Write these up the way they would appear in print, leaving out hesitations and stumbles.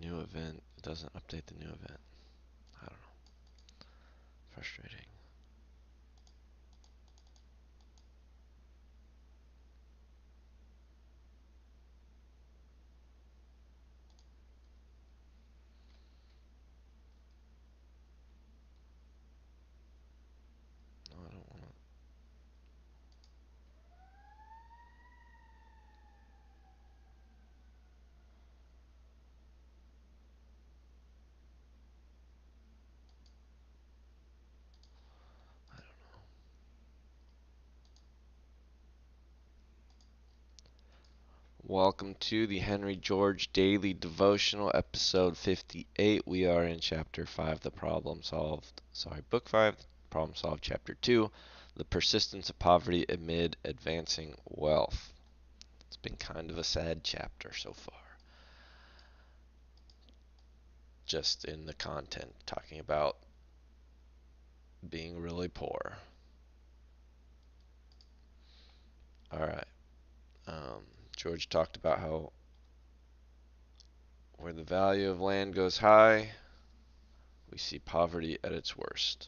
new event. It doesn't update the new event. I don't know. Frustrating. No, I don't want to. I don't know. Welcome to the Henry George Daily Devotional, episode 58. We are in chapter 5, the problem solved. Book 5, problem solved, chapter 2, the persistence of poverty amid advancing wealth. It's been kind of a sad chapter so far. Just in the content, talking about being really poor. All right. George talked about how where the value of land goes high, we see poverty at its worst.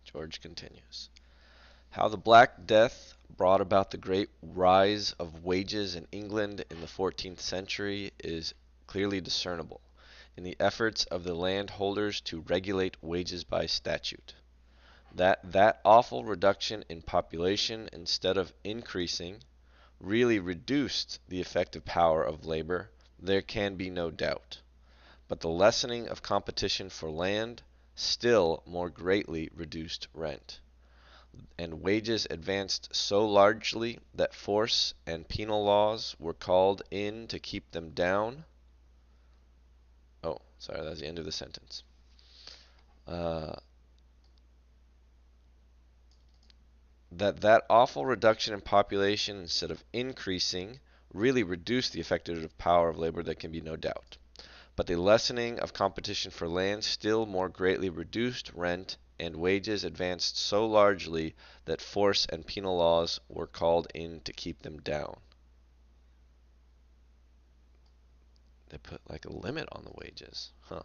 George continues. How the Black Death brought about the great rise of wages in England in the 14th century is clearly discernible in the efforts of the landholders to regulate wages by statute. That awful reduction in population, instead of increasing, really reduced the effective power of labor, there can be no doubt. But the lessening of competition for land still more greatly reduced rent, and wages advanced so largely that force and penal laws were called in to keep them down. Oh, sorry, that's the end of the sentence. Uh, that awful reduction in population, instead of increasing, really reduced the effective power of labor, there can be no doubt. But the lessening of competition for land still more greatly reduced rent, and wages advanced so largely that force and penal laws were called in to keep them down. They put like a limit on the wages. Huh.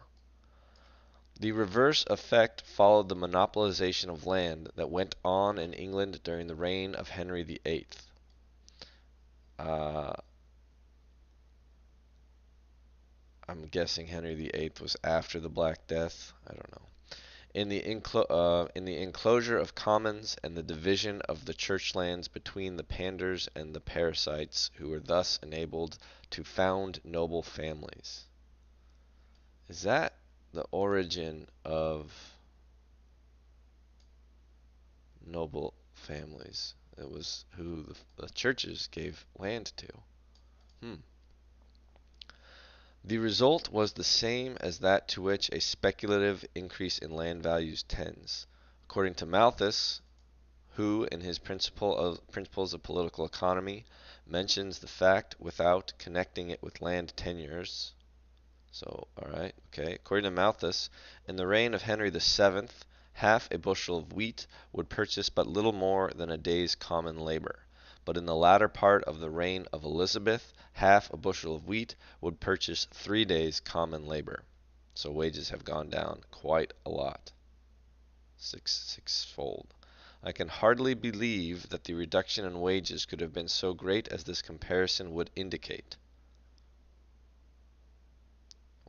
The reverse effect followed the monopolization of land that went on in England during the reign of Henry VIII. Uh, I'm guessing Henry VIII was after the Black Death. I don't know. In the enclosure of commons and the division of the church lands between the panders and the parasites, who were thus enabled to found noble families. Is that the origin of noble families? It was who the churches gave land to. Hmm. The result was the same as that to which a speculative increase in land values tends. According to Malthus, who, in his Principles of Political Economy, mentions the fact without connecting it with land tenures. So, alright, okay. According to Malthus, in the reign of Henry VII, half a bushel of wheat would purchase but little more than a day's common labor. But in the latter part of the reign of Elizabeth, half a bushel of wheat would purchase 3 days' common labor. So wages have gone down quite a lot. Sixfold. I can hardly believe that the reduction in wages could have been so great as this comparison would indicate.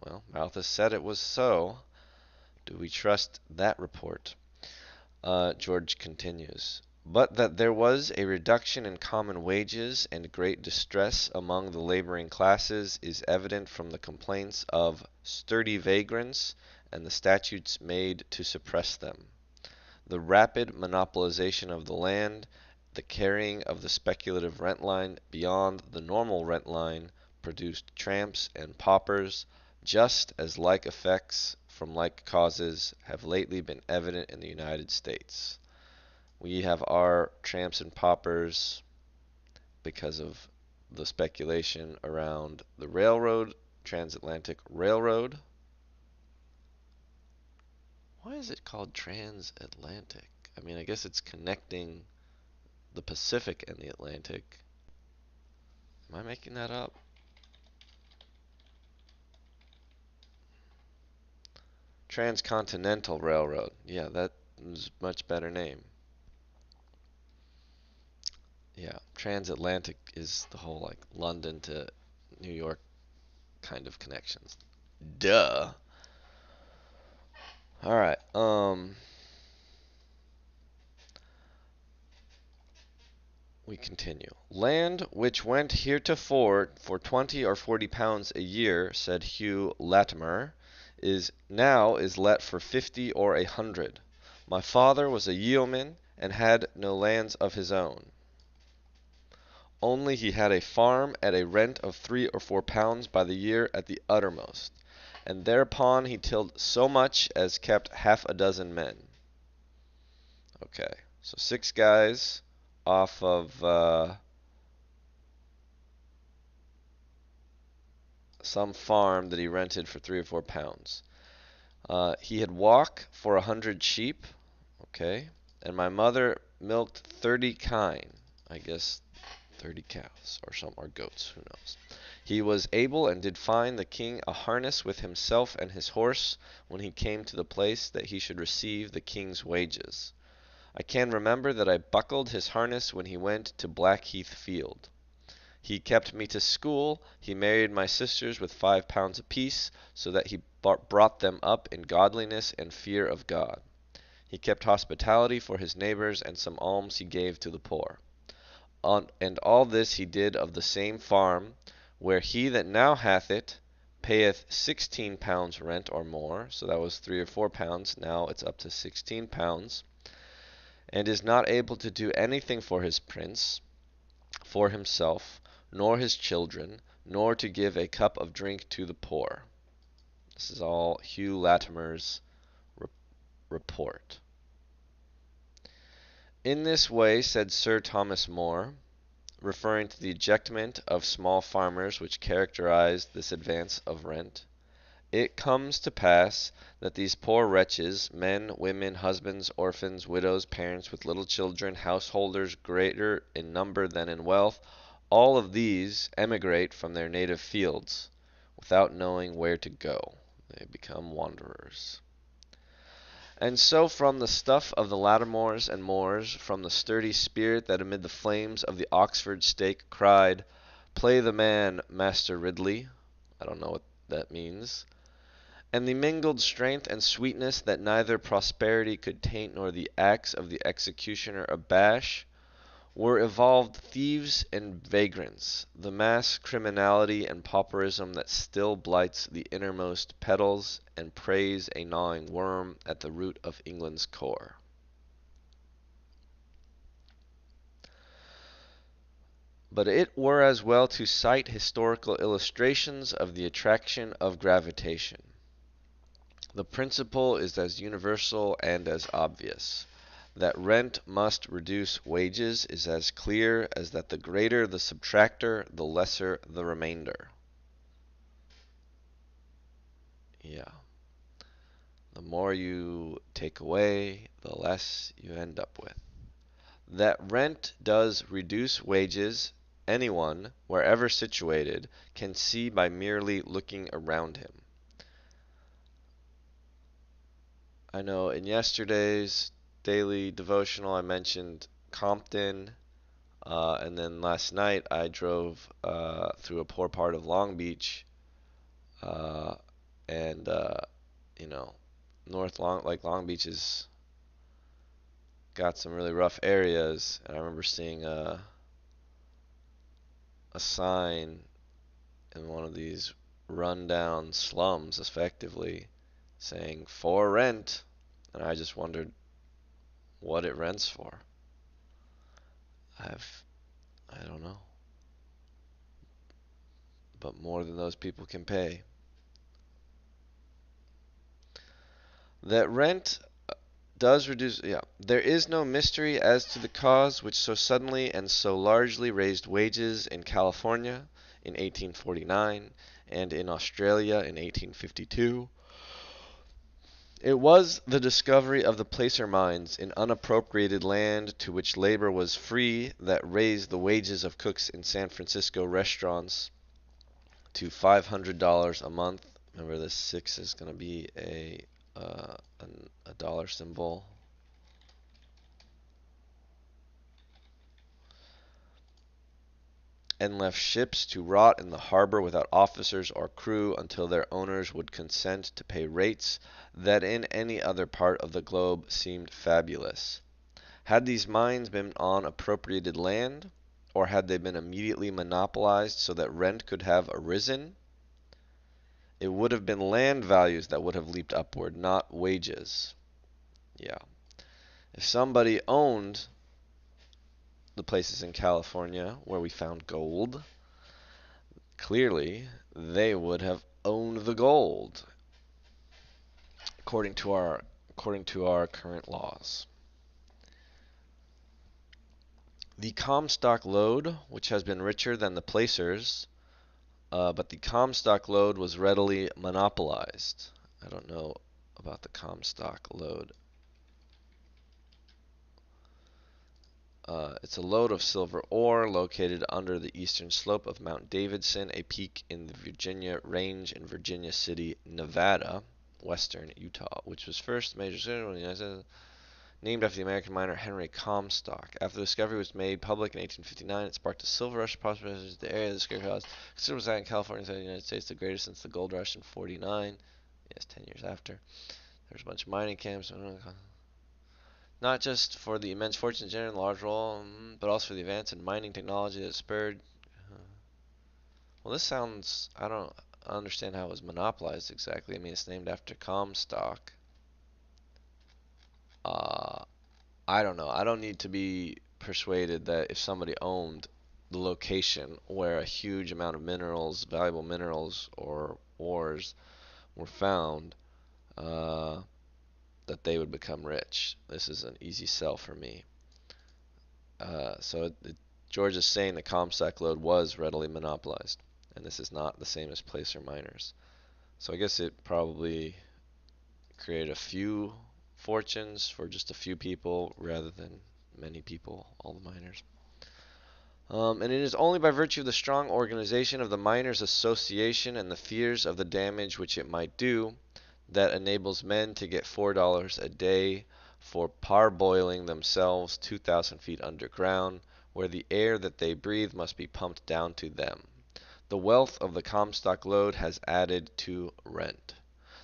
Well, Malthus said it was so. Do we trust that report? George continues. But that there was a reduction in common wages and great distress among the laboring classes is evident from the complaints of sturdy vagrants and the statutes made to suppress them. The rapid monopolization of the land, the carrying of the speculative rent line beyond the normal rent line, produced tramps and paupers, just as like effects from like causes have lately been evident in the United States. We have our tramps and paupers because of the speculation around the railroad, transatlantic railroad. Why is it called transatlantic? I mean, I guess it's connecting the Pacific and the Atlantic. Am I making that up? Transcontinental Railroad. Yeah, that is a much better name. Yeah, transatlantic is the whole like London to New York kind of connections. Duh. All right. We continue. Land which went heretofore for 20 or 40 pounds a year, said Hugh Latimer, is let for 50 or 100. My father was a yeoman and had no lands of his own. Only he had a farm at a rent of 3 or 4 pounds by the year at the uttermost, and thereupon he tilled so much as kept half a dozen men. Okay, so 6 guys off of some farm that he rented for 3 or 4 pounds. He had walk for 100 sheep. Okay, and my mother milked 30 kine. I guess 30 cows or some or goats. Who knows? He was able and did find the king a harness with himself and his horse when he came to the place that he should receive the king's wages. I can remember that I buckled his harness when he went to Blackheath Field. He kept me to school. He married my sisters with 5 pounds apiece, so that he brought them up in godliness and fear of God. He kept hospitality for his neighbors, and some alms he gave to the poor. And all this he did of the same farm, where he that now hath it payeth 16 pounds rent or more, so that was 3 or 4 pounds, now it's up to 16 pounds, and is not able to do anything for his prince, for himself, nor his children, nor to give a cup of drink to the poor. This is all Hugh Latimer's report. In this way, said Sir Thomas More, referring to the ejectment of small farmers which characterized this advance of rent, it comes to pass that these poor wretches, men, women, husbands, orphans, widows, parents with little children, householders greater in number than in wealth, all of these emigrate from their native fields, without knowing where to go. They become wanderers. And so from the stuff of the Latimores and Moors, from the sturdy spirit that amid the flames of the Oxford stake cried, "Play the man, Master Ridley," I don't know what that means, and the mingled strength and sweetness that neither prosperity could taint nor the axe of the executioner abash, were evolved thieves and vagrants, the mass criminality and pauperism that still blights the innermost petals and preys a gnawing worm at the root of England's core. But it were as well to cite historical illustrations of the attraction of gravitation. The principle is as universal and as obvious. That rent must reduce wages is as clear as that the greater the subtractor, the lesser the remainder. Yeah. The more you take away, the less you end up with. That rent does reduce wages, anyone, wherever situated, can see by merely looking around him. I know in yesterday's daily devotional I mentioned Compton, and then last night I drove through a poor part of Long Beach, uh, and you know, Long Beach has got some really rough areas, and I remember seeing a sign in one of these rundown slums, effectively saying "for rent," and I just wondered what it rents for. I've I don't know, but more than those people can pay. That rent does reduce, yeah. There is no mystery as to the cause which so suddenly and so largely raised wages in California in 1849 and in Australia in 1852. It was the discovery of the placer mines in unappropriated land to which labor was free that raised the wages of cooks in San Francisco restaurants to $500 a month. Remember, this 6 is going to be a a dollar symbol. And left ships to rot in the harbor without officers or crew until their owners would consent to pay rates that in any other part of the globe seemed fabulous. Had these mines been on appropriated land, or had they been immediately monopolized so that rent could have arisen, it would have been land values that would have leaped upward, not wages. Yeah. If somebody owned the places in California where we found gold, clearly they would have owned the gold according to our current laws. The Comstock lode, which has been richer than the placers, but the Comstock lode was readily monopolized. I don't know about the Comstock lode. It's a lode of silver ore located under the eastern slope of Mount Davidson, a peak in the Virginia Range in Virginia City, Nevada, western Utah, which was first major city in the United States, named after the American miner Henry Comstock. After the discovery was made public in 1859, it sparked a silver rush of prosperity. The area of the discovery was considered was in California, the United States, the greatest since the gold rush in '49. Yes, 10 years after. There's a bunch of mining camps. Not just for the immense fortunes generated in a large role, but also for the advance in mining technology that spurred. Well, this sounds. I don't understand how it was monopolized exactly. I mean, it's named after Comstock. Uh, I don't know. I don't need to be persuaded that if somebody owned the location where a huge amount of minerals, valuable minerals or ores were found, uh, that they would become rich. This is an easy sell for me. George is saying the Comstock lode was readily monopolized, and this is not the same as placer miners. So I guess it probably created a few fortunes for just a few people rather than many people, all the miners. And it is only by virtue of the strong organization of the Miners' Association and the fears of the damage which it might do that enables men to get $4 a day for parboiling themselves 2,000 feet underground, where the air that they breathe must be pumped down to them. The wealth of the Comstock lode has added to rent.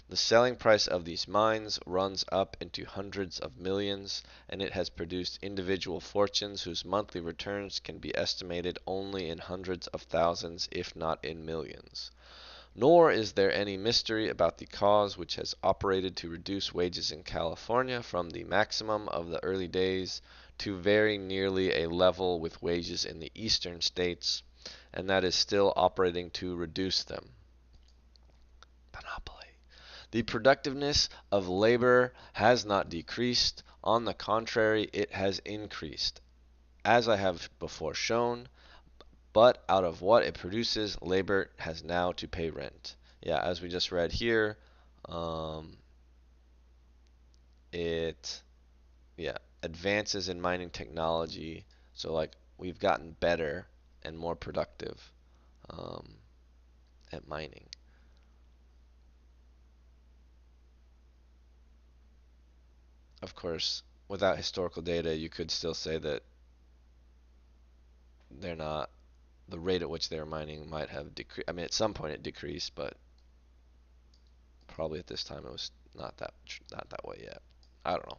The selling price of these mines runs up into hundreds of millions, and it has produced individual fortunes whose monthly returns can be estimated only in hundreds of thousands, if not in millions. Nor is there any mystery about the cause which has operated to reduce wages in California from the maximum of the early days to very nearly a level with wages in the eastern states, and that is still operating to reduce them. Monopoly. The productiveness of labor has not decreased. On the contrary, it has increased, as I have before shown. But out of what it produces, labor has now to pay rent. Yeah, as we just read here, um, it advances in mining technology. So like we've gotten better and more productive um, at mining. Of course, without historical data, you could still say that they're not the rate at which they were mining might have decreased. I mean, at some point it decreased, but probably at this time it was not that way yet. I don't know.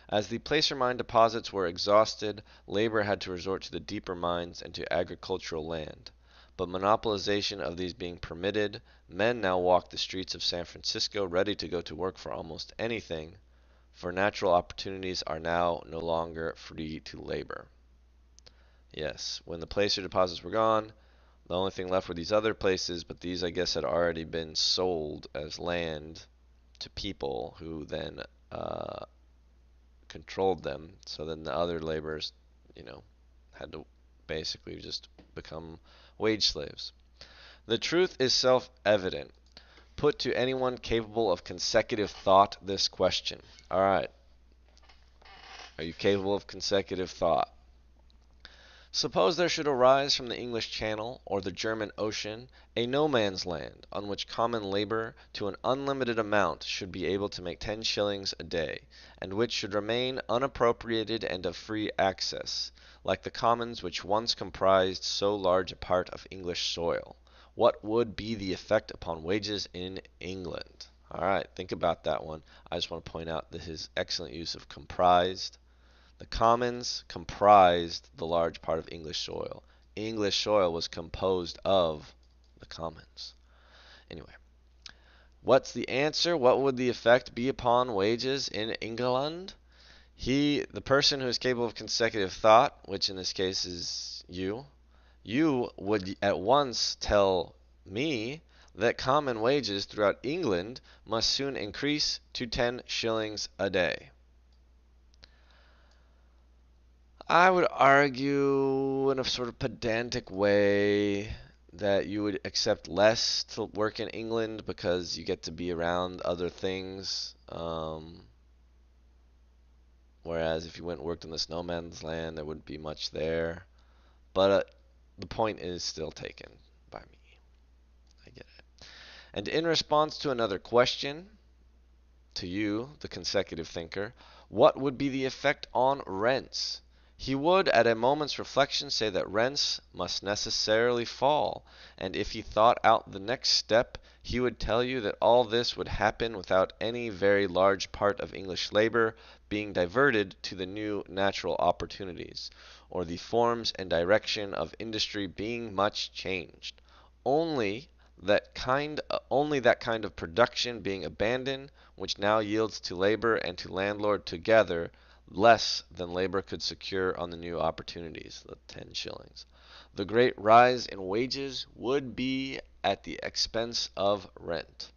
As the placer mine deposits were exhausted, labor had to resort to the deeper mines and to agricultural land. But monopolization of these being permitted, men now walk the streets of San Francisco ready to go to work for almost anything, for natural opportunities are now no longer free to labor. Yes, when the placer deposits were gone, the only thing left were these other places, but these I guess had already been sold as land to people who then uh, controlled them. So then the other laborers, you know, had to basically just become wage slaves. The truth is self-evident. Put to anyone capable of consecutive thought this question. All right, are you capable of consecutive thought? Suppose there should arise from the English Channel or the German Ocean a no man's land on which common labor to an unlimited amount should be able to make 10 shillings a day, and which should remain unappropriated and of free access, like the commons which once comprised so large a part of English soil. What would be the effect upon wages in England? All right, think about that one. I just want to point out that his excellent use of comprised. The commons comprised the large part of English soil. English soil was composed of the commons. Anyway, what's the answer? What would the effect be upon wages in England? The person who is capable of consecutive thought, which in this case is you would at once tell me that common wages throughout England must soon increase to 10 shillings a day. I would argue in a sort of pedantic way that you would accept less to work in England because you get to be around other things. Whereas if you went and worked in the snowman's land, there wouldn't be much there. But the point is still taken by me. I get it. And in response to another question, to you, the consecutive thinker, what would be the effect on rents? He would, at a moment's reflection, say that rents must necessarily fall, and if he thought out the next step, he would tell you that all this would happen without any very large part of English labor being diverted to the new natural opportunities, or the forms and direction of industry being much changed. Only only that kind of production being abandoned which now yields to labor and to landlord together less than labor could secure on the new opportunities, the 10 shillings. The great rise in wages would be at the expense of rent.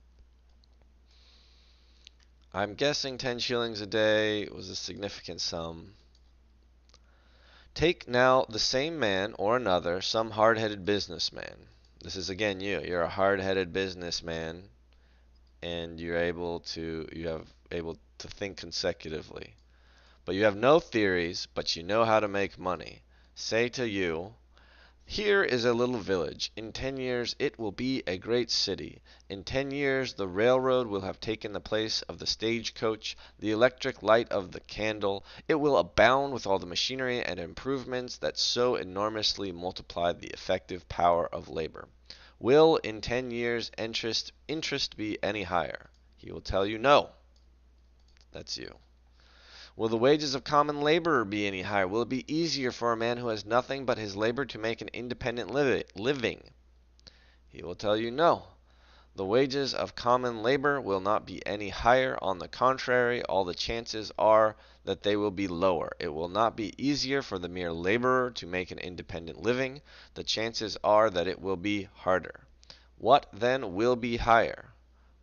I'm guessing 10 shillings a day was a significant sum. Take now the same man or another, some hard-headed businessman. This is again you. You're a hard-headed businessman and you have able to think consecutively. But you have no theories, but you know how to make money. Say to you, here is a little village. In 10 years it will be a great city. In 10 years the railroad will have taken the place of the stagecoach, the electric light of the candle. It will abound with all the machinery and improvements that so enormously multiply the effective power of labor. Will in 10 years interest be any higher? He will tell you no. That's you. Will the wages of common laborer be any higher? Will it be easier for a man who has nothing but his labor to make an independent living? He will tell you no. The wages of common labor will not be any higher. On the contrary, all the chances are that they will be lower. It will not be easier for the mere laborer to make an independent living. The chances are that it will be harder. What then will be higher?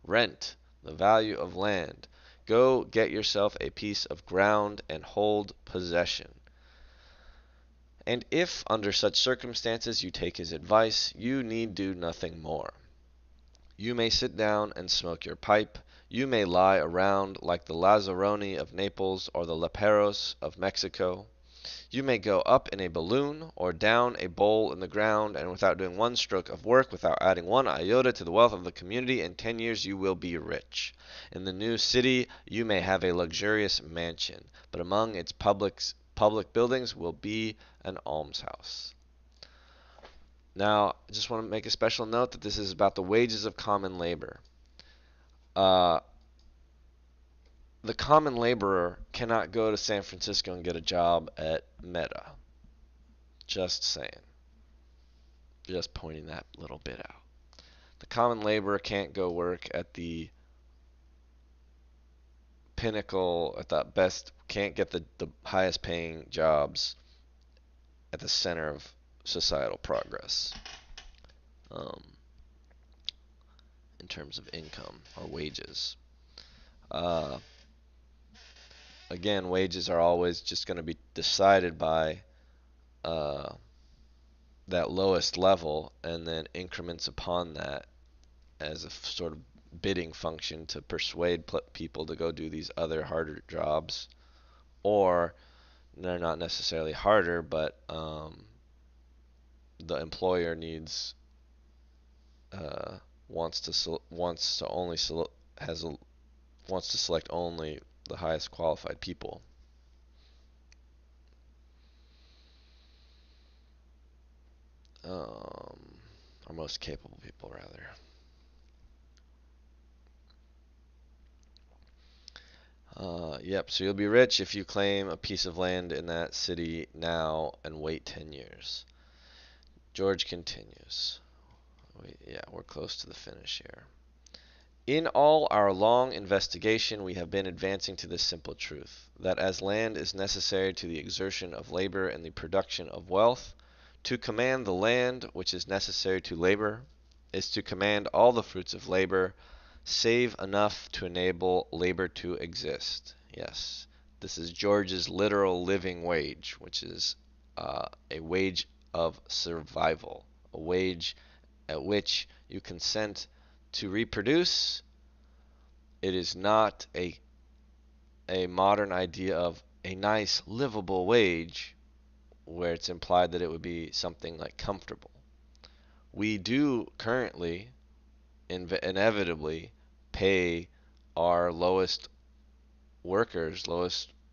Rent, the value of land. Go get yourself a piece of ground and hold possession. And if, under such circumstances, you take his advice, you need do nothing more. You may sit down and smoke your pipe. You may lie around like the Lazzaroni of Naples or the Leperos of Mexico. You may go up in a balloon or down a bowl in the ground, and without doing one stroke of work, without adding one iota to the wealth of the community, in 10 years you will be rich. In the new city you may have a luxurious mansion, but among its public buildings will be an almshouse. Now, I just want to make a special note that this is about the wages of common labor. Uh, the common laborer cannot go to San Francisco and get a job at Meta. Just saying. Just pointing that little bit out. The common laborer can't go work at the pinnacle, at the best, can't get the highest paying jobs at the center of societal progress. In terms of income or wages. Uh, Again, wages are always just going to be decided by that lowest level and then increments upon that as a sort of bidding function to persuade people to go do these other harder jobs. Or they're not necessarily harder, but the employer needs wants to wants to only has a, wants to select only the highest qualified people. Or most capable people, rather. Yep, so you'll be rich if you claim a piece of land in that city now and wait 10 years. George continues. Yeah, we're close to the finish here. In all our long investigation, we have been advancing to this simple truth, that as land is necessary to the exertion of labor and the production of wealth, to command the land which is necessary to labor is to command all the fruits of labor, save enough to enable labor to exist. Yes, this is George's literal living wage, which is a wage of survival, a wage at which you consent to reproduce. It is not a modern idea of a nice livable wage where it's implied that it would be something like comfortable. We do currently inevitably pay our lowest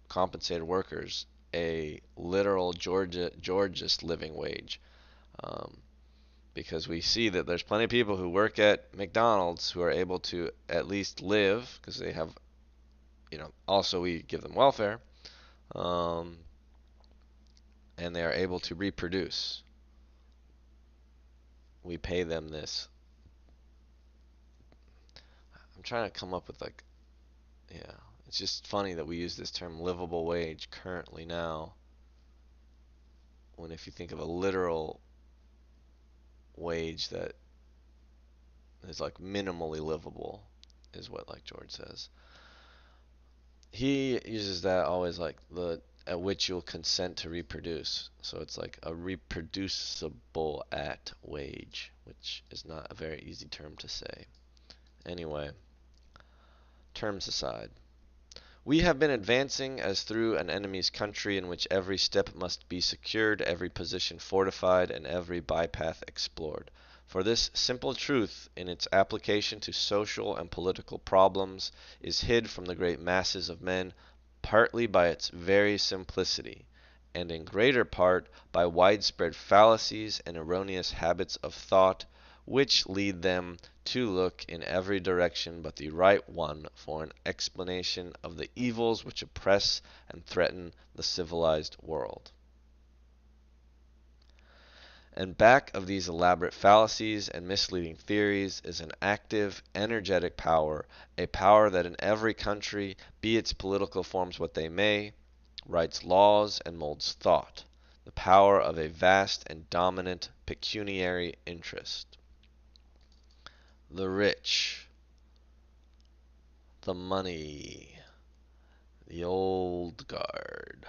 compensated workers, a literal Georgiast living wage. Um, because we see that there's plenty of people who work at McDonald's who are able to at least live because they have, also we give them welfare, um, and they are able to reproduce. We pay them this. I'm trying to come up with yeah, it's just funny that we use this term livable wage currently now, when if you think of a literal wage that is like minimally livable, is what like George says. He uses that always like the at which you'll consent to reproduce. So it's like a reproducible at wage, which is not a very easy term to say. Anyway, terms aside. We have been advancing as through an enemy's country in which every step must be secured, every position fortified, and every bypath explored. For this simple truth, in its application to social and political problems, is hid from the great masses of men, partly by its very simplicity, and in greater part by widespread fallacies and erroneous habits of thought, which lead them to look in every direction but the right one for an explanation of the evils which oppress and threaten the civilized world. And back of these elaborate fallacies and misleading theories is an active, energetic power, a power that in every country, be its political forms what they may, writes laws and molds thought, the power of a vast and dominant pecuniary interest. The rich, the money, the old guard.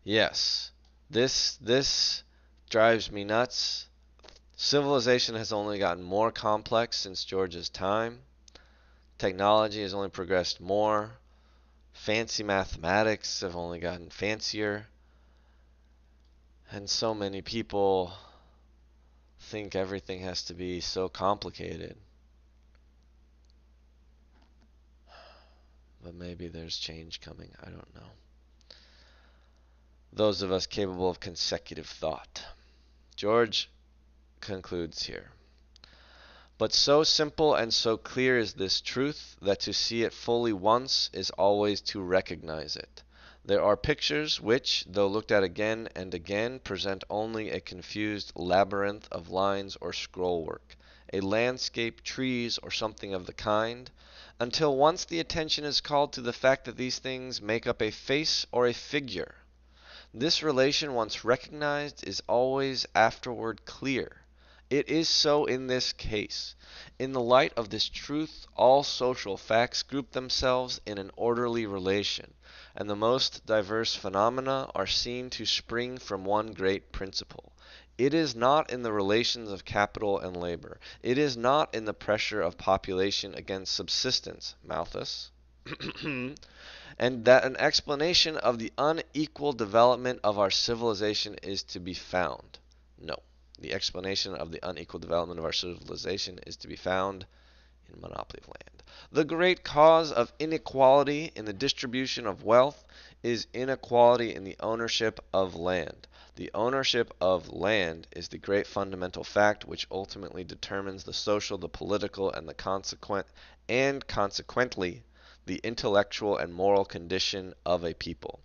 Yes, this drives me nuts. Civilization has only gotten more complex since George's time. Technology has only progressed more. Fancy mathematics have only gotten fancier. And so many people think everything has to be so complicated. But maybe there's change coming. I don't know. Those of us capable of consecutive thought. George concludes here. But so simple and so clear is this truth that to see it fully once is always to recognize it. There are pictures which, though looked at again and again, present only a confused labyrinth of lines or scrollwork, a landscape, trees, or something of the kind, until once the attention is called to the fact that these things make up a face or a figure. This relation once recognized is always afterward clear. It is so in this case. In the light of this truth, all social facts group themselves in an orderly relation, and the most diverse phenomena are seen to spring from one great principle. It is not in the relations of capital and labor. It is not in the pressure of population against subsistence, Malthus. And that an explanation of the unequal development of our civilization is to be found. No. The explanation of the unequal development of our civilization is to be found in monopoly of land. The great cause of inequality in the distribution of wealth is inequality in the ownership of land. The ownership of land is the great fundamental fact which ultimately determines the social, the political, and consequently the intellectual and moral condition of a people.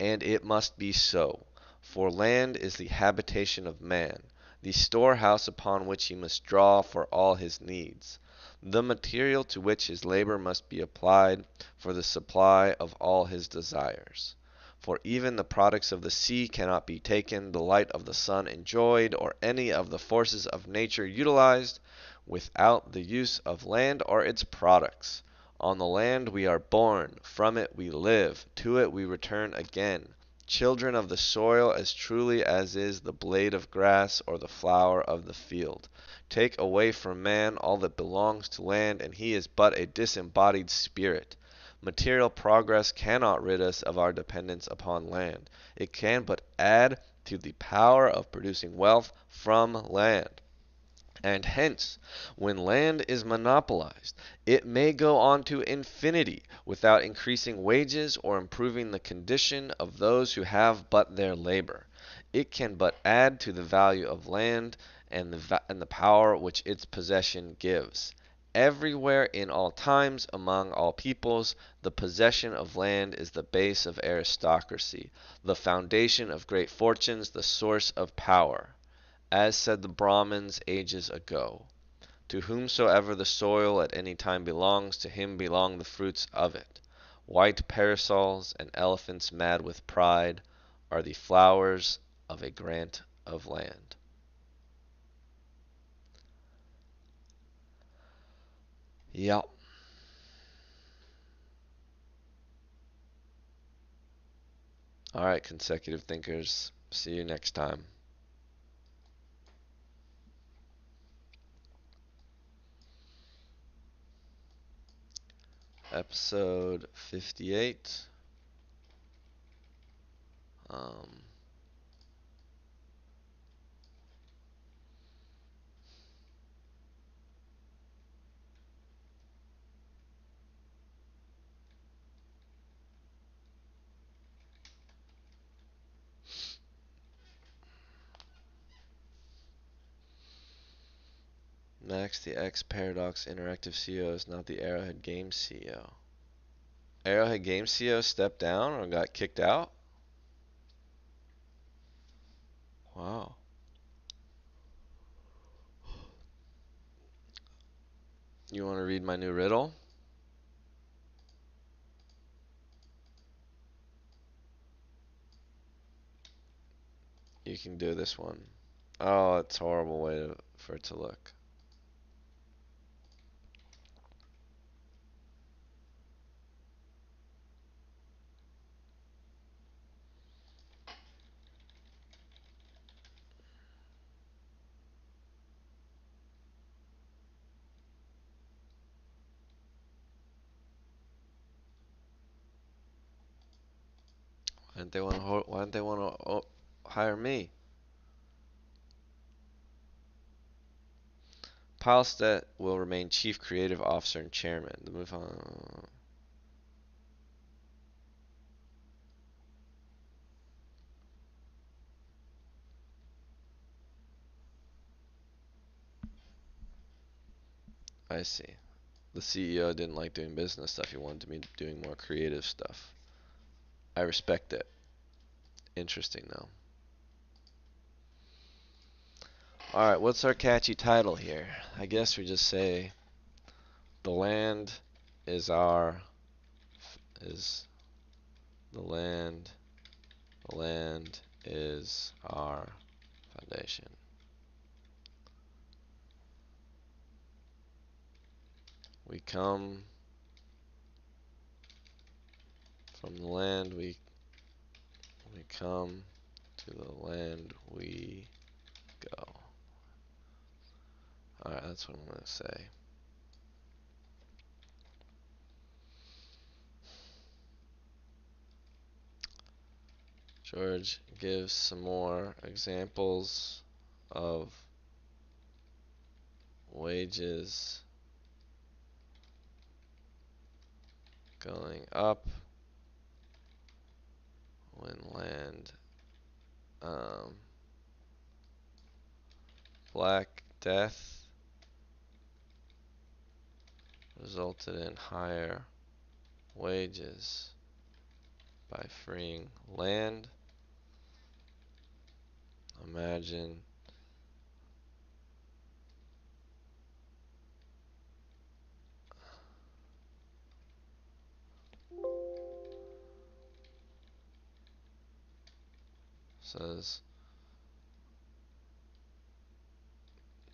And it must be so, for land is the habitation of man, the storehouse upon which he must draw for all his needs, the material to which his labor must be applied for the supply of all his desires. For even the products of the sea cannot be taken, the light of the sun enjoyed, or any of the forces of nature utilized, without the use of land or its products. On the land we are born, from it we live, to it we return again, children of the soil as truly as is the blade of grass or the flower of the field. Take away from man all that belongs to land, and he is but a disembodied spirit. Material progress cannot rid us of our dependence upon land. It can but add to the power of producing wealth from land. And hence, when land is monopolized, it may go on to infinity without increasing wages or improving the condition of those who have but their labor. It can but add to the value of land and the power which its possession gives. Everywhere in all times, among all peoples, the possession of land is the base of aristocracy, the foundation of great fortunes, the source of power. As said the Brahmins ages ago, to whomsoever the soil at any time belongs, to him belong the fruits of it. White parasols and elephants mad with pride are the flowers of a grant of land. Yep. All right, consecutive thinkers. See you next time. Episode 58. Um, Next, the X Paradox Interactive CEO is not the Arrowhead Games CEO. Arrowhead Games CEO stepped down or got kicked out? Wow. You want to read my new riddle? You can do this one. Oh, it's a horrible way for it to look. Why didn't they want to hire me? Palstet will remain chief creative officer and chairman. The move on. I see. The CEO didn't like doing business stuff. He wanted me doing more creative stuff. I respect it. Interesting though. All right, what's our catchy title here? I guess we just say the land is our is the land the land is our foundation. We come from the land, we come to the land we go. Alright, that's what I'm going to say. George gives some more examples of wages going up when land Black Death resulted in higher wages by freeing land. Imagine says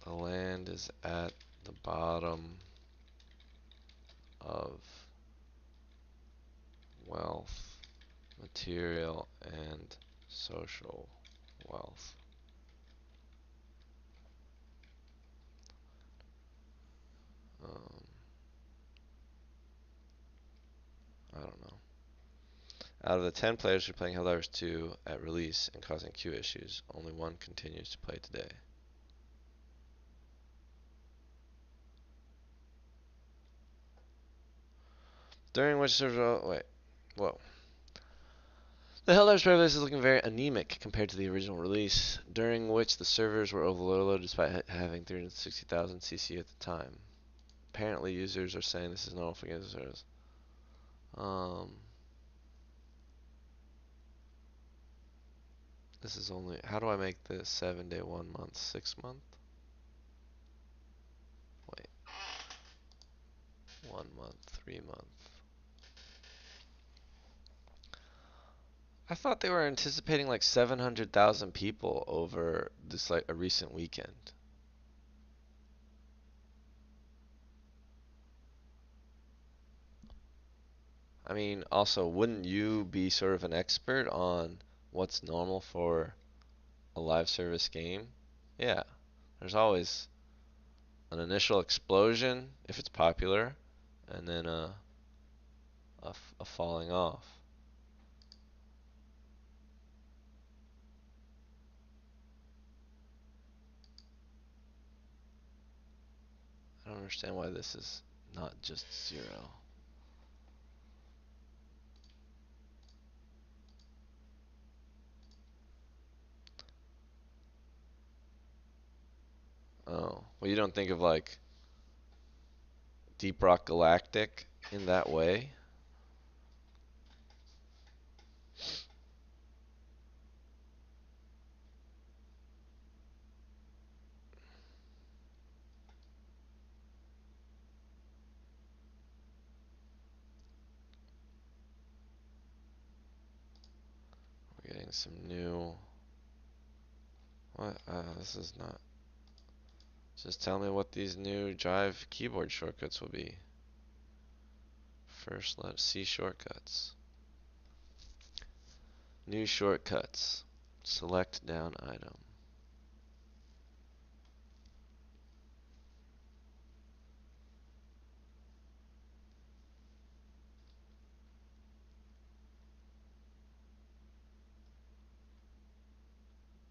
the land is at the bottom of wealth, material and social wealth. Um, I don't know. Out of the 10 players who are playing Helldivers 2 at release and causing queue issues, only one continues to play today. During which server... Wait. Whoa. The Helldivers player base is looking very anemic compared to the original release, during which the servers were overloaded despite having 360,000 CC at the time. Apparently users are saying this is normal for games servers. This is only... How do I make this 7 day, 1 month, 6 month? Wait. 1 month, 3 month. I thought they were anticipating like 700,000 people over this like a recent weekend. I mean, also, wouldn't you be sort of an expert on what's normal for a live service game? Yeah, there's always an initial explosion if it's popular, and then a falling off. I don't understand why this is not just 0. Oh, well, you don't think of like Deep Rock Galactic in that way? We're getting some new... What? This is not... Just tell me what these new Drive keyboard shortcuts will be. First, let's see shortcuts. New shortcuts. Select down item.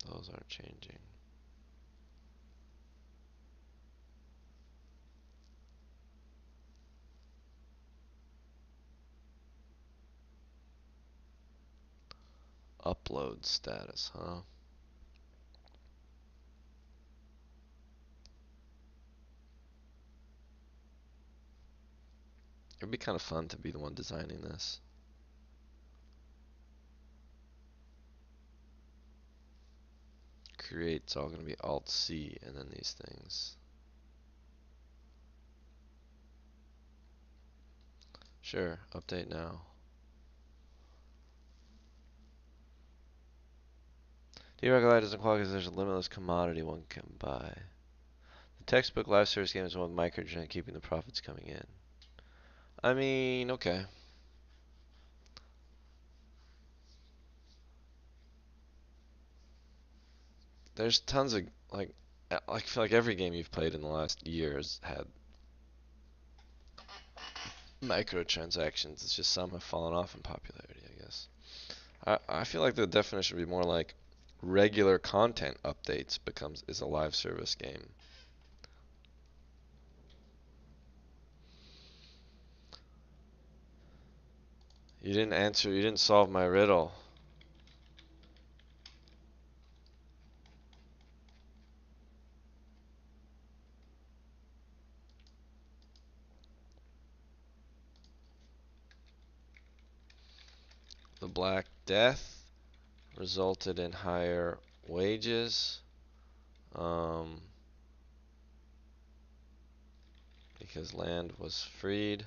Those aren't changing. Upload status, huh? It'd be kind of fun to be the one designing this. Create's all going to be Alt-C and then these things. Sure, update now. D-Rock Live doesn't qualify because there's a limitless commodity one can buy. The textbook live service game is one with microtransaction keeping the profits coming in. I mean, okay. There's tons of like I feel like every game you've played in the last year has had microtransactions. It's just some have fallen off in popularity, I guess. I feel like the definition would be more like regular content updates becomes is a live service game. You didn't answer, you didn't solve my riddle. The Black Death resulted in higher wages um, because land was freed.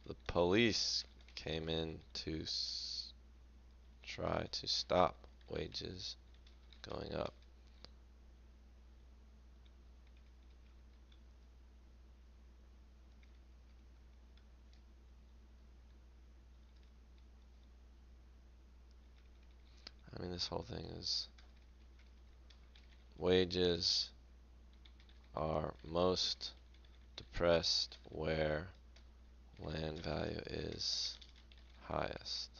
The police came in to try to stop wages going up. I mean, this whole thing is wages are most depressed where land value is highest.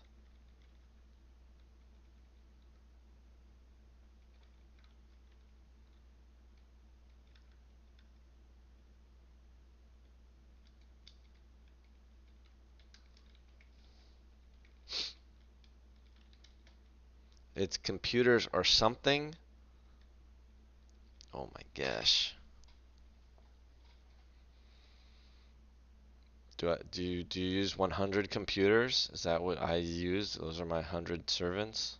It's computers or something. Oh my gosh. Do you use 100 computers? Is that what I use? Those are my 100 servants?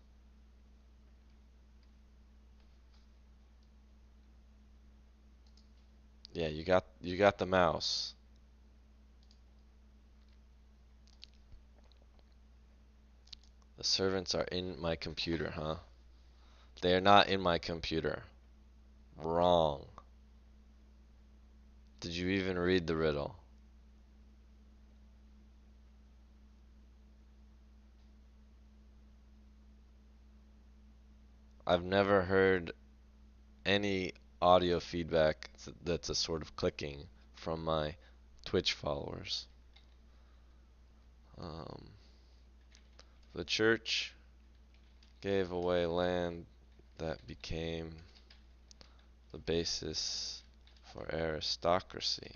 Yeah, you got the mouse. The servants are in my computer, huh? They are not in my computer. Wrong. Did you even read the riddle? I've never heard any audio feedback that's a sort of clicking from my Twitch followers. Um, the church gave away land that became the basis for aristocracy.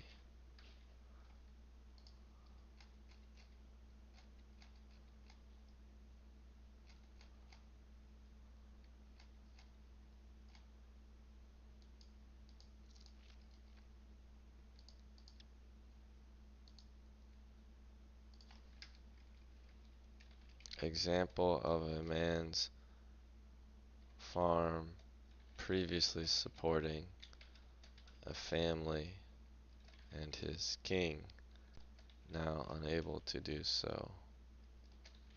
Example of a man's farm previously supporting a family and his king, now unable to do so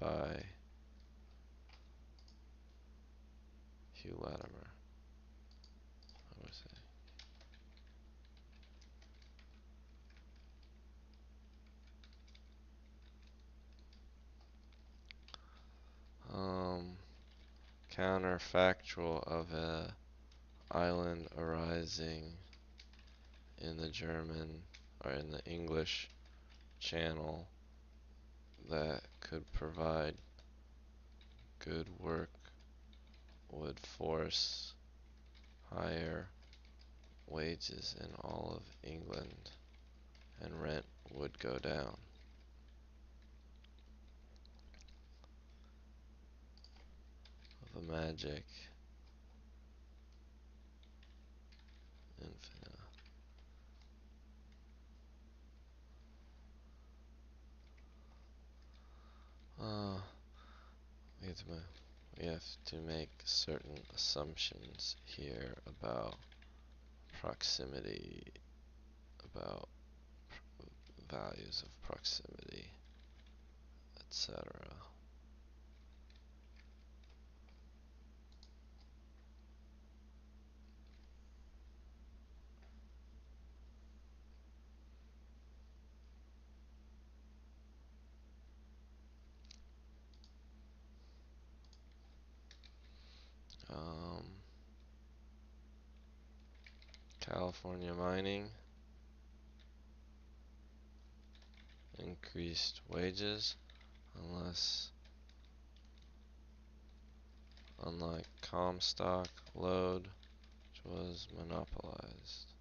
by Hugh Latimer. How do I say? Um, Counterfactual of a island arising in the German or in the English Channel that could provide good work would force higher wages in all of England and rent would go down. The magic infinite. Uh, we have to make certain assumptions here about proximity, about values of proximity, etc. Um, California mining increased wages. unless, unlike Comstock load, which was monopolized.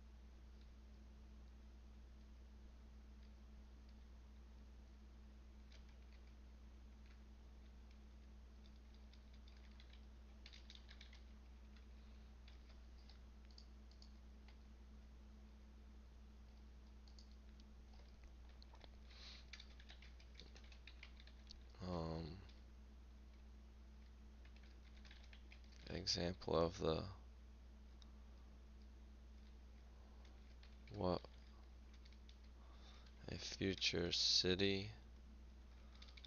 Um, example of the what a future city.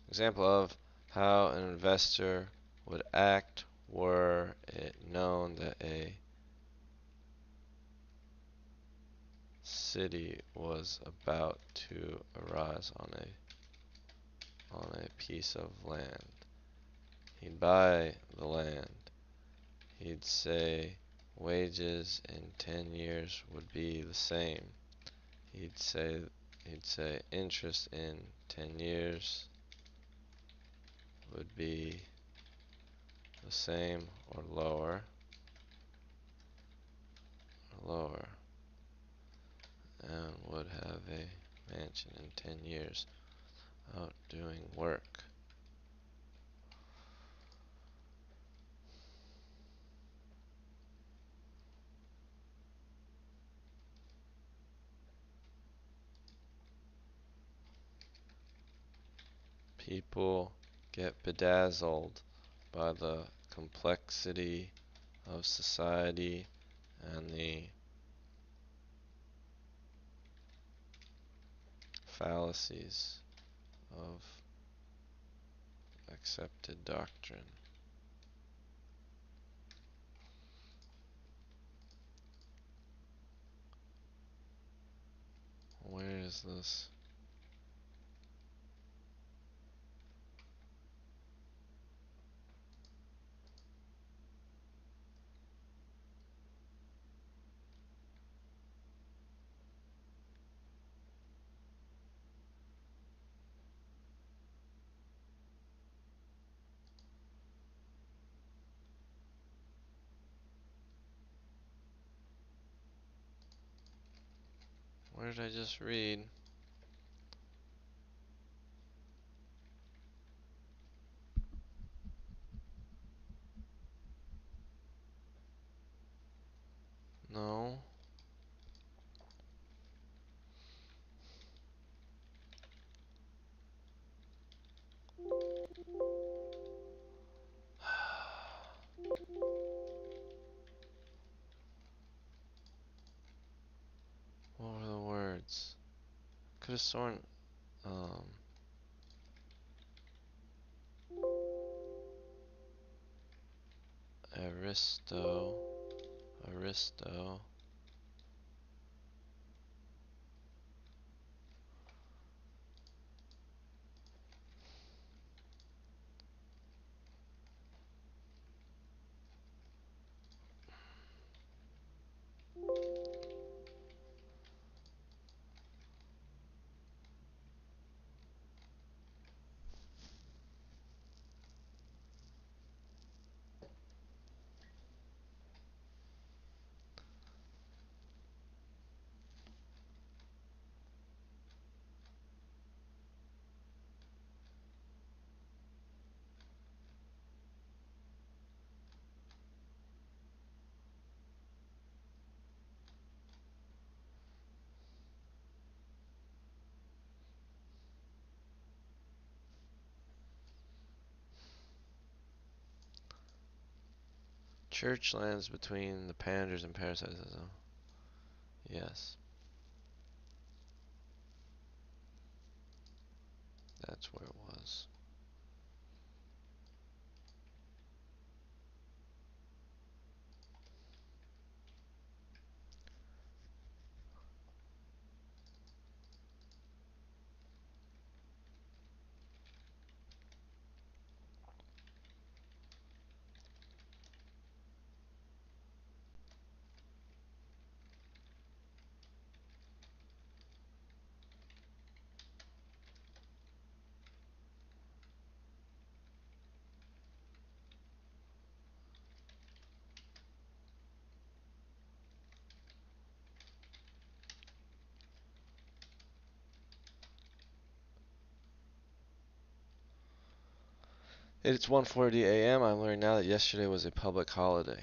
Example of how an investor would act were it known that a city was about to arise on a piece of land. He'd buy the land. He'd say wages in 10 years would be the same. He'd say he'd say interest in 10 years would be the same or lower, and would have a mansion in 10 years out doing work. People get bedazzled by the complexity of society and the fallacies of accepted doctrine. Where is this? Where did I just read? No. What were the words? Could have sworn, um, Aristo. Church lands between the panders and parasitism. Yes, that's where it was. It's 1:40 a.m. I learned now that yesterday was a public holiday.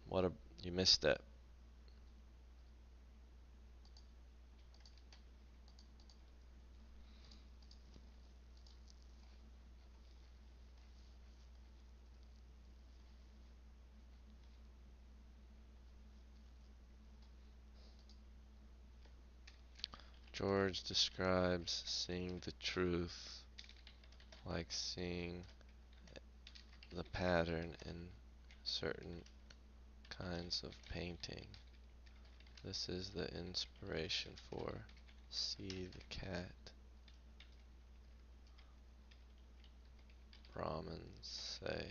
What a You missed it. George describes seeing the truth like seeing the pattern in certain kinds of painting. This is the inspiration for See the Cat. Brahmins say.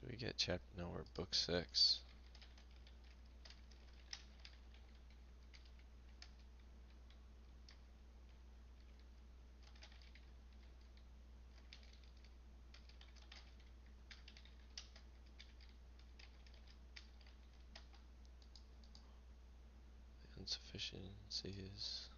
Do we get chapter? No, we're book 6. Insufficiencies.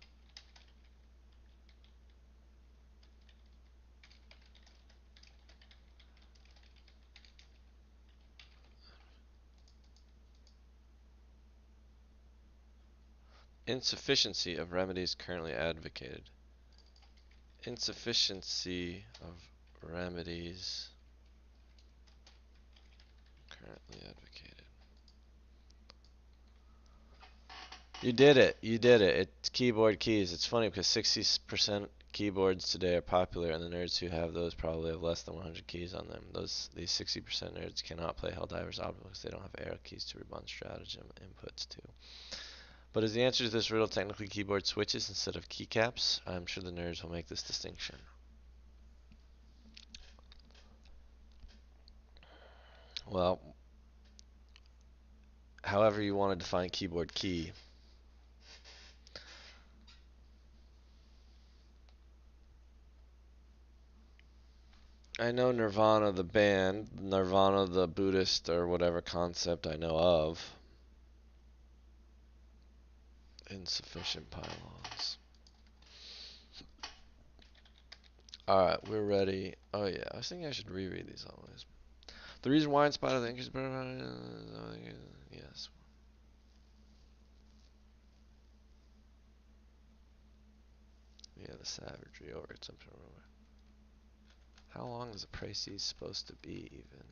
Insufficiency of remedies currently advocated. Insufficiency of remedies currently advocated. You did it. You did it. It's keyboard keys. It's funny because 60% keyboards today are popular, and the nerds who have those probably have less than 100 keys on them. These 60% nerds cannot play Helldivers Audible because they don't have arrow keys to respond stratagem inputs to. But is the answer to this riddle technically keyboard switches instead of keycaps? I'm sure the nerds will make this distinction. Well, however you want to define keyboard key. I know Nirvana the band, Nirvana the Buddhist or whatever concept I know of. Insufficient pylons. Alright, we're ready. Oh yeah, I was thinking I should reread these always. The reason why in spite of the increase, yes. Yeah, the savagery over it. How long is a précis supposed to be even?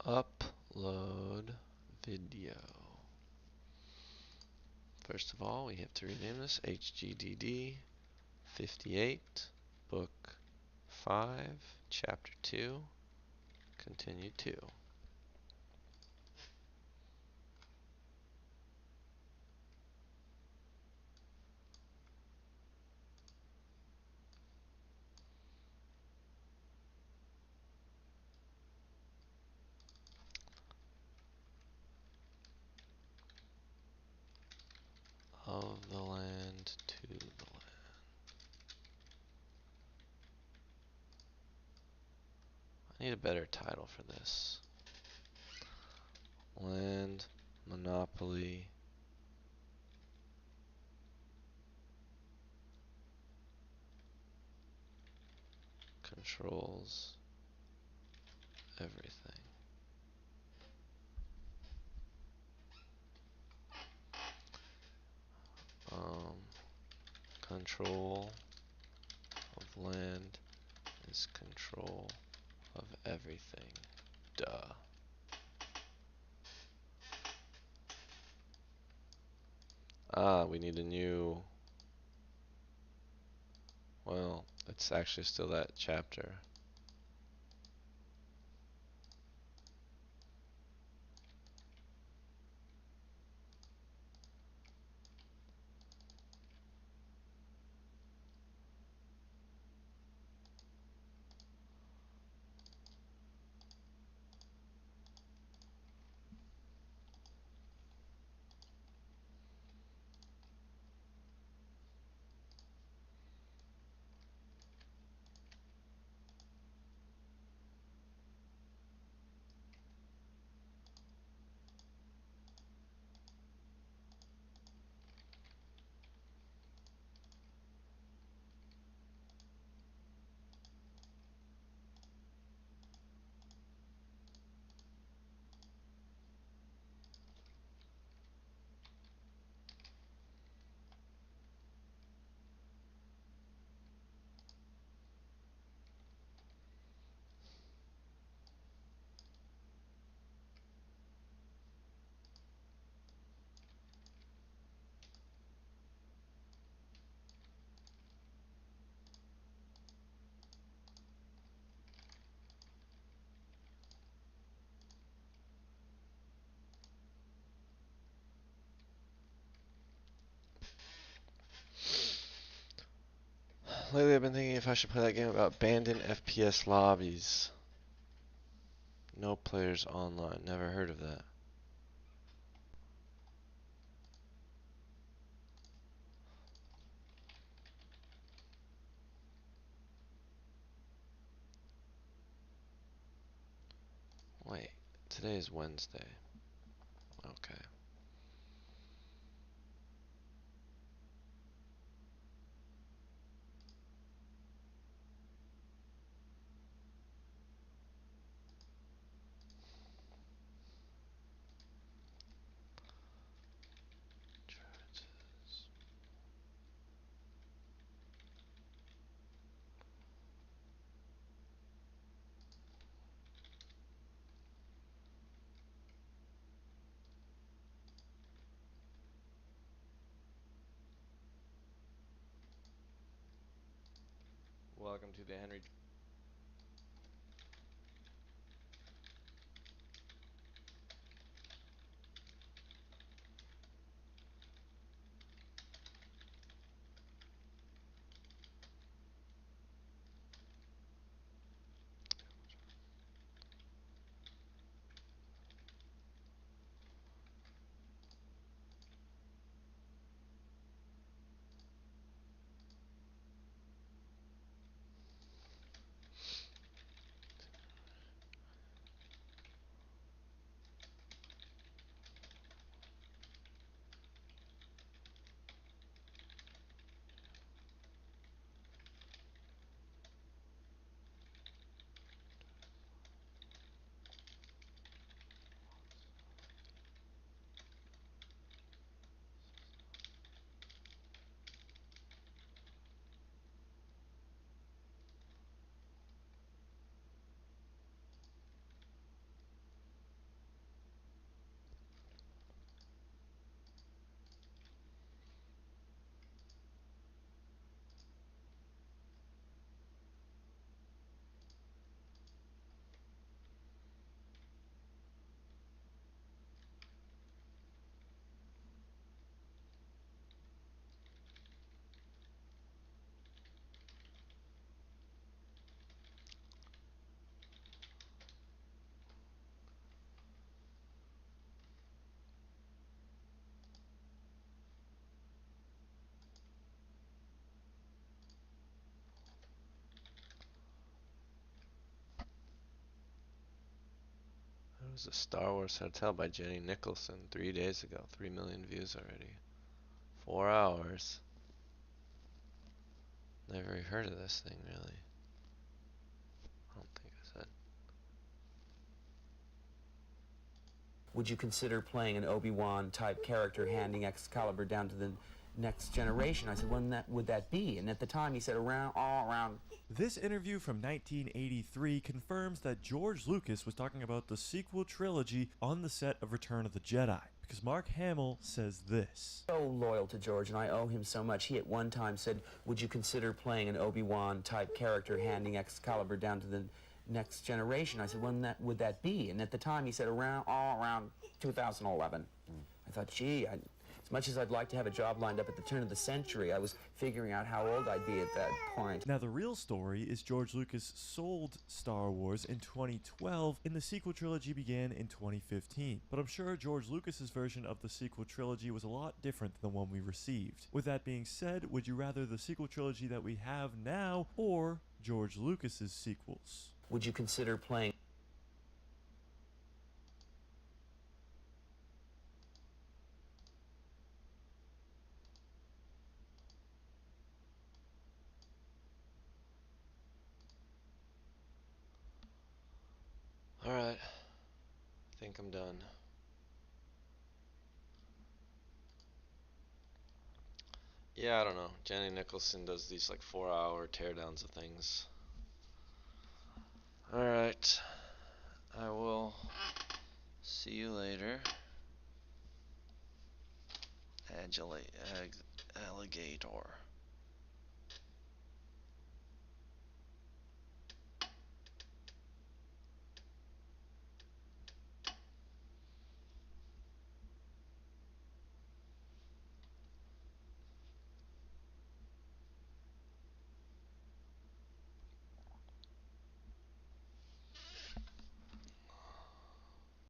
Upload video. First of all, we have to rename this HGDD 58, Book 5, Chapter 2, Continue 2. Of the land to the land. I need a better title for this. Land monopoly controls everything. Control of land is control of everything. Duh. We need a new... Well, it's actually still that chapter. Lately I've been thinking if I should play that game about abandoned FPS lobbies. No players online. Never heard of that. Wait, today is Wednesday. Okay. Welcome to the Henry. It was a Star Wars Hotel by Jenny Nicholson 3 days ago. 3 million views already. 4 hours. Never heard of this thing, really. I don't think I said. Would you consider playing an Obi-Wan type character handing Excalibur down to the next generation? I said, when would that be? And at the time he said all around. This interview from 1983 confirms that George Lucas was talking about the sequel trilogy on the set of Return of the Jedi. because Mark Hamill says this. So loyal to George, and I owe him so much. He at one time said, would you consider playing an Obi-Wan type character handing Excalibur down to the next generation? I said, when would that be? And at the time he said around 2011. I thought, gee, as much as I'd like to have a job lined up at the turn of the century, I was figuring out how old I'd be at that point. Now, the real story is George Lucas sold Star Wars in 2012, and the sequel trilogy began in 2015. But I'm sure George Lucas's version of the sequel trilogy was a lot different than the one we received. With that being said, would you rather the sequel trilogy that we have now, or George Lucas's sequels? Would you consider playing... Alright. I think I'm done. Yeah, I don't know. Jenny Nicholson does these like 4-hour teardowns of things. Alright. I will see you later. Alligator.